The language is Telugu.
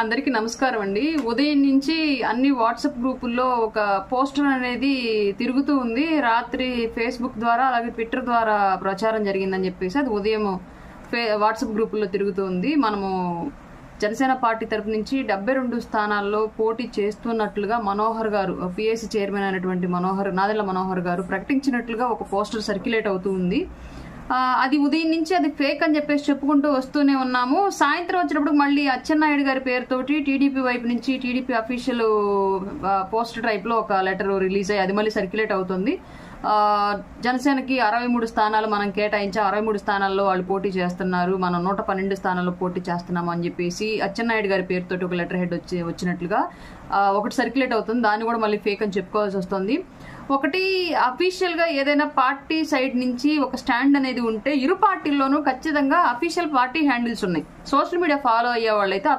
అందరికీ నమస్కారం అండి. ఉదయం నుంచి అన్ని వాట్సాప్ గ్రూపుల్లో ఒక పోస్టర్ అనేది తిరుగుతూ ఉంది. రాత్రి ఫేస్బుక్ ద్వారా అలాగే ట్విట్టర్ ద్వారా ప్రచారం జరిగిందని చెప్పేసి అది ఉదయం వాట్సాప్ గ్రూపుల్లో తిరుగుతూ ఉంది. మనము జనసేన పార్టీ తరపు నుంచి 72 స్థానాల్లో పోటీ చేస్తున్నట్లుగా మనోహర్ గారు, పిఎస్సి చైర్మన్ అయినటువంటి నాదెళ్ల మనోహర్ గారు ప్రకటించినట్లుగా ఒక పోస్టర్ సర్క్యులేట్ అవుతూ ఉంది. అది ఉదయం నుంచి అది ఫేక్ అని చెప్పేసి చెప్పుకుంటూ వస్తూనే ఉన్నాము. సాయంత్రం వచ్చినప్పుడు మళ్ళీ అచ్చెన్నాయుడు గారి పేరుతోటి టీడీపీ వైపు నుంచి టీడీపీ అఫీషియల్ పోస్టర్ టైప్లో ఒక లెటర్ రిలీజ్ అయ్యి అది మళ్ళీ సర్క్యులేట్ అవుతుంది. జనసేనకి 63 స్థానాలు మనం కేటాయించాం, 63 స్థానాల్లో వాళ్ళు పోటీ చేస్తున్నారు, మనం 112 స్థానాల్లో పోటీ చేస్తున్నాము అని చెప్పేసి అచ్చెన్నాయుడు గారి పేరుతోటి ఒక లెటర్ హెడ్ వచ్చినట్లుగా ఒకటి సర్క్యులేట్ అవుతుంది. దాన్ని కూడా మళ్ళీ ఫేక్ అని చెప్పుకోవాల్సి వస్తుంది. ఒకటి అఫీషియల్గా ఏదైనా పార్టీ సైడ్ నుంచి ఒక స్టాండ్ అనేది ఉంటే ఇరు పార్టీల్లోనూ ఖచ్చితంగా అఫీషియల్ పార్టీ హ్యాండిల్స్ ఉన్నాయి. సోషల్ మీడియా ఫాలో అయ్యే వాళ్ళైతే